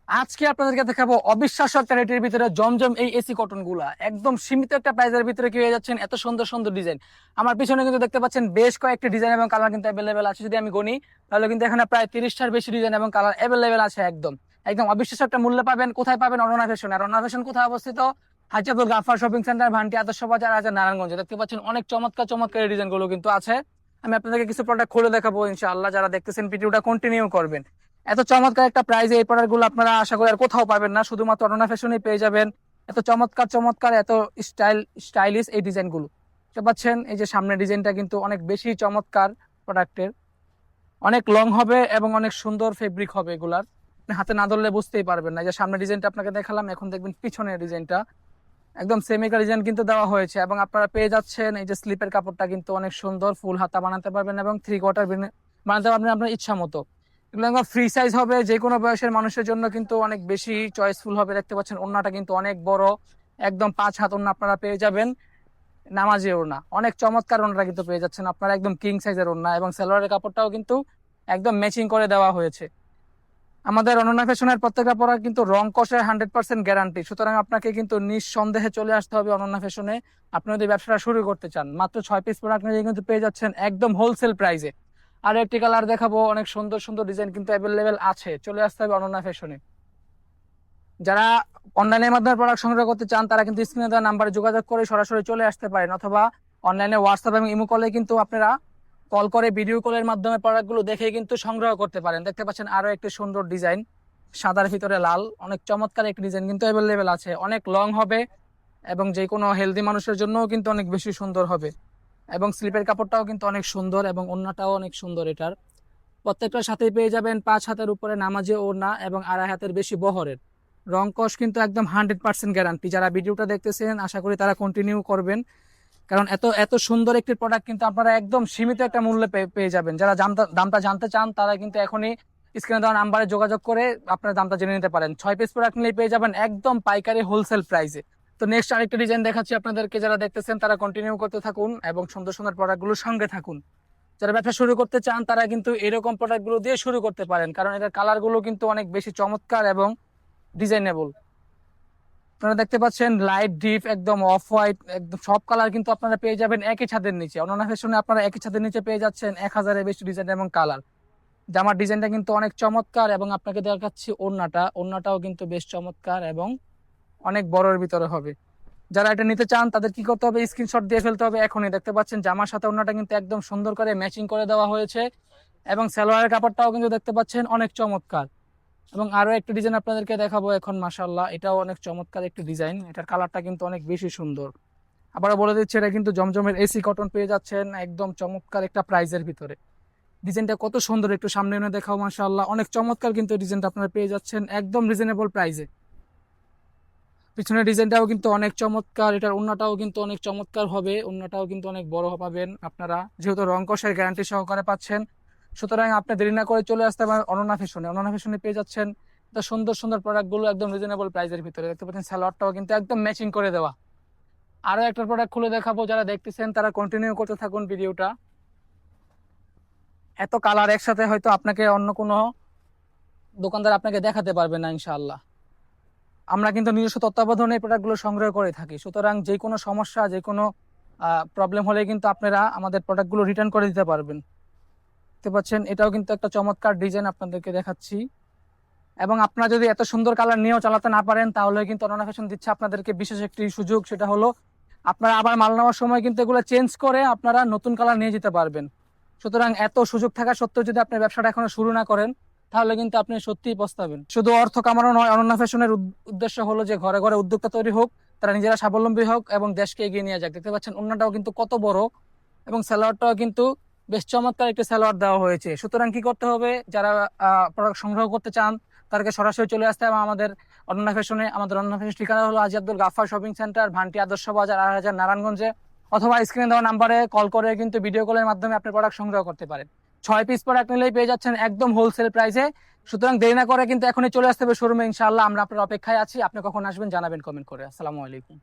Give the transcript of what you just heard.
আজকে আপনাদেরকে দেখাবো অবিশ্বাস্য একটা রেটের ভিতরে জমজম এই এসি কটন গুলা একদম সীমিত একটা প্রাইজের ভিতরে কি হয়ে যাচ্ছেন এত সুন্দর সুন্দর ডিজাইন। আমার পিছনে কিন্তু দেখতে পাচ্ছেন বেশ কয়েকটি ডিজাইন এবং কালার কিন্তু অ্যাভেলেবেল আছে। যদি আমি গণি তাহলে কিন্তু এখানে প্রায় 30টার বেশি ডিজাইন এবং কালার অ্যাভেলেবেল আছে। একদম একদম অবিশ্বাস্য একটা মূল্যে পাবেন। কোথায় পাবেন? অননা ফ্যাশন। আর অননা ফ্যাশন কোথায় অবস্থিত? হাজিপুর গাফার শপিং সেন্টার, ভান্টি আদর্শ বাজার, আছে নারায়ণগঞ্জে। দেখতে পাচ্ছেন অনেক চমৎকার চমৎকার ডিজাইন গুলো কিন্তু আছে। আমি আপনাদেরকে কিছু প্রোডাক্ট খুলে দেখাবো ইনশাআল্লাহ। যারা দেখতেছেন ভিডিওটা কন্টিনিউ করবেন। এত চমৎকার একটা প্রাইজে এই প্রোডাক্ট গুলো আপনারা আশা করি আর কোথাও পাবেন না, শুধুমাত্র অননা ফ্যাশনেই পেয়ে যাবেন। এত চমৎকার চমৎকার এত স্টাইলিশ এই ডিজাইন গুলো দেখতে পাচ্ছেন। এই যে সামনের ডিজাইনটা কিন্তু অনেক বেশি চমৎকার প্রোডাক্টের, অনেক লং হবে এবং অনেক সুন্দর ফেব্রিক হবে। এগুলার আপনি হাতে না ধরলে বুঝতেই পারবেন না। এই যে সামনের ডিজাইনটা আপনাকে দেখালাম, এখন দেখবেন পিছনের ডিজাইনটা একদম সেমিকা ডিজাইন কিন্তু দেওয়া হয়েছে। এবং আপনারা পেয়ে যাচ্ছেন এই যে স্লিপের কাপড়টা কিন্তু অনেক সুন্দর, ফুল হাতা বানাতে পারবেন এবং 3/4 বানাতে পারবেন আপনার ইচ্ছা মতো। এগুলো একদম ফ্রি সাইজ হবে, যে কোনো বয়সের মানুষের জন্য কিন্তু অনেক বেশি চয়েসফুল হবে। দেখতে পাচ্ছেন ওড়নাটা কিন্তু অনেক বড়, একদম 5 হাত ওড়না আপনারা পেয়ে যাবেন। নামাজি ওড়না, অনেক চমৎকার ওড়নাটা কিন্তু পেয়ে যাচ্ছেন আপনারা, একদম কিং সাইজের ওড়না। এবং সালোয়ারের কাপড়টাও কিন্তু একদম ম্যাচিং করে দেওয়া হয়েছে। আমাদের অনন্যা ফ্যাশনের প্রত্যেকটা প্রোডাক্ট কিন্তু রং কষের 100% গ্যারান্টি। সুতরাং আপনাকে কিন্তু নিঃসন্দেহে চলে আসতে হবে অনন্যা ফ্যাশনে। আপনি যদি ব্যবসাটা শুরু করতে চান, মাত্র 6 পিস প্রোডাক্ট নিয়ে কিন্তু পেয়ে যাচ্ছেন একদম হোলসেল প্রাইসে। আর একটি কালার দেখাবো, অনেক সুন্দর সুন্দর ডিজাইন কিন্তু অ্যাভেলেবেল আছে। চলে আসতে হবে অনন্যা ফ্যাশনে। যারা অনলাইনের মাধ্যমে প্রোডাক্ট সংগ্রহ করতে চান তারা কিন্তু স্ক্রিনে দেওয়া নাম্বারে যোগাযোগ করে সরাসরি চলে আসতে পারেন, অথবা অনলাইনে হোয়াটসঅ্যাপ এবং ইমো কলে কিন্তু আপনারা কল করে ভিডিও কলের মাধ্যমে প্রোডাক্টগুলো দেখে কিন্তু সংগ্রহ করতে পারেন। দেখতে পাচ্ছেন আরো একটি সুন্দর ডিজাইন, সাদার ভিতরে লাল, অনেক চমৎকার একটি ডিজাইন কিন্তু অ্যাভেলেবেল আছে। অনেক লং হবে এবং যে কোনো হেলদি মানুষের জন্যও কিন্তু অনেক বেশি সুন্দর হবে। এবং স্লিপের কাপড়টাও কিন্তু অনেক সুন্দর এবং ওড়নাটাও অনেক সুন্দর। এটার প্রত্যেকটার সাথেই পেয়ে যাবেন 5 হাতের উপরে নামাজে ওড়না এবং 2.5 হাতের বেশি বহরের। রং কস কিন্তু একদম 100% গ্যারান্টি। যারা ভিডিওটা দেখতেছেন আশা করি তারা কন্টিনিউ করবেন, কারণ এত এত সুন্দর একটি প্রোডাক্ট কিন্তু আপনারা একদম সীমিত একটা মূল্যে পেয়ে যাবেন। যারা দামটা জানতে চান তারা কিন্তু এখনই স্ক্রিনে দেওয়া নাম্বারে যোগাযোগ করে আপনার দামটা জেনে নিতে পারেন। 6 পিস প্রোডাক্ট নিলেই পেয়ে যাবেন একদম পাইকারি হোলসেল প্রাইসে। তো নেক্সট আরেকটা ডিজাইন দেখাচ্ছি আপনাদেরকে। যারা দেখতেছেন তারা কন্টিনিউ করতে থাকুন এবং সুন্দর সুন্দর প্রোডাক্টগুলোর সঙ্গে থাকুন। যারা ব্যবসা শুরু করতে চান তারা কিন্তু এরকম প্রোডাক্টগুলো দিয়ে শুরু করতে পারেন, কারণ এটার কালারগুলো কিন্তু অনেক বেশি চমৎকার এবং ডিজাইনেবল। আপনারা দেখতে পাচ্ছেন লাইট ডিপ, একদম অফ হোয়াইট, একদম সব কালার কিন্তু আপনারা পেয়ে যাবেন একই ছাদের নিচে। অনন্যা ফ্যাশনে আপনারা একই ছাদের নিচে পেয়ে যাচ্ছেন 1000-এর বেশি ডিজাইন এবং কালার। জামার ডিজাইনটা কিন্তু অনেক চমৎকার এবং আপনাকে দেখাচ্ছি ওড়নাটাও কিন্তু বেশ চমৎকার এবং অনেক বড়ের ভিতরে হবে। যারা এটা নিতে চান তাদের কি করতে হবে? স্ক্রিনশট দিয়ে ফেলতে হবে এখনই। দেখতে পাচ্ছেন জামার সাথে ওড়নাটা কিন্তু একদম সুন্দর করে ম্যাচিং করে দেওয়া হয়েছে এবং সালোয়ারের কাপড়টাও কিন্তু দেখতে পাচ্ছেন অনেক চমৎকার। এবং আরো একটা ডিজাইন আপনাদেরকে দেখাবো এখন, মাশাআল্লাহ, এটাও অনেক চমৎকার একটি ডিজাইন। এটার কালারটা কিন্তু অনেক বেশি সুন্দর। আবারও বলে দিচ্ছি, এটা কিন্তু জমজমের এসি কটন পেয়ে যাচ্ছেন একদম চমৎকার একটা প্রাইজের ভিতরে। ডিজাইনটা কত সুন্দর, একটু সামনে এনে দেখাও। মাশাআল্লাহ, অনেক চমৎকার কিন্তু ডিজাইনটা আপনারা পেয়ে যাচ্ছেন একদম রিজনেবল প্রাইসে। পিছনের ডিজাইনটাও কিন্তু অনেক চমৎকার। এটার ওড়নাটাও কিন্তু অনেক চমৎকার হবে, ওড়নাটাও কিন্তু অনেক বড় পাবেন আপনারা, যেহেতু রং কষের গ্যারান্টি সহকারে পাচ্ছেন। সুতরাং আপনি দেরি না করে চলে আসতে পারেন অনন্যা ফ্যাশনে। অনন্যা ফ্যাশনে পেয়ে যাচ্ছেন তা সুন্দর সুন্দর প্রোডাক্ট গুলো একদম রিজনেবল প্রাইসের ভিতরে। দেখতে পাচ্ছেন সালোয়ারটাও কিন্তু একদম ম্যাচিং করে দেওয়া। আরো একটা প্রোডাক্ট খুলে দেখাবো, যারা দেখতেছেন তারা কন্টিনিউ করতে থাকুন ভিডিওটা। এত কালার একসাথে হয়তো আপনাকে অন্য কোনো দোকানদার আপনাকে দেখাতে পারবে না ইনশাআল্লাহ। আমরা কিন্তু নিজস্ব তত্ত্বাবধানে এই প্রোডাক্টগুলো সংগ্রহ করে থাকি। সুতরাং যে কোনো সমস্যা, যে কোনো প্রবলেম হলে কিন্তু আপনারা আমাদের প্রোডাক্টগুলো রিটার্ন করে দিতে পারবেন। দেখতে পাচ্ছেন এটাও কিন্তু একটা চমৎকার ডিজাইন আপনাদেরকে দেখাচ্ছি। এবং আপনারা যদি এত সুন্দর কালার নিয়েও চালাতে না পারেন তাহলে কিন্তু অনন্যা ফ্যাশন দিচ্ছে আপনাদেরকে বিশেষ একটি সুযোগ। সেটা হলো আপনারা আবার মাল নেওয়ার সময় কিন্তু এগুলো চেঞ্জ করে আপনারা নতুন কালার নিয়ে যেতে পারবেন। সুতরাং এত সুযোগ থাকা সত্ত্বেও যদি আপনি ব্যবসাটা এখনো শুরু না করেন তাহলে কিন্তু আপনি সত্যিই পস্তাবেন। শুধু অর্থ কামানো নয়, অনন্যা ফ্যাশনের উদ্দেশ্য হলো যে ঘরে ঘরে উদ্যোক্তা তৈরি হোক, তারা নিজেরা স্বাবলম্বী হোক এবং দেশকে এগিয়ে নিয়ে যাক। দেখতে পাচ্ছেন ওড়নাটাও কিন্তু কত বড় এবং সালোয়ারটাও কিন্তু বেশ চমৎকার একটি সালোয়ার দেওয়া হয়েছে। সুতরাং কি করতে হবে? যারা প্রোডাক্ট সংগ্রহ করতে চান তাদেরকে সরাসরি চলে আসতে হবে আমাদের অনন্যা ফ্যাশনে। আমাদের অনন্যা ফ্যাশন ঠিকানা হলো হাজী আব্দুল গাফফার শপিং সেন্টার, ভান্টি আদর্শ বাজার, 8000, নারায়ণগঞ্জে। অথবা স্ক্রিনে দেওয়া নাম্বারে কল করে কিন্তু ভিডিও কলের মাধ্যমে আপনি প্রোডাক্ট সংগ্রহ করতে পারেন। 6 পিস প্রোডাক্ট নিলেই পেয়ে যাচ্ছেন একদম হোলসেল প্রাইসে। সুতরাং দেরি না করে কিন্তু এখনই চলে আসতে হবে শোরুমে ইনশাআল্লাহ। আমরা আপনার অপেক্ষায় আছি। আপনি কখন আসবেন জানাবেন কমেন্ট করে। আসসালামু আলাইকুম।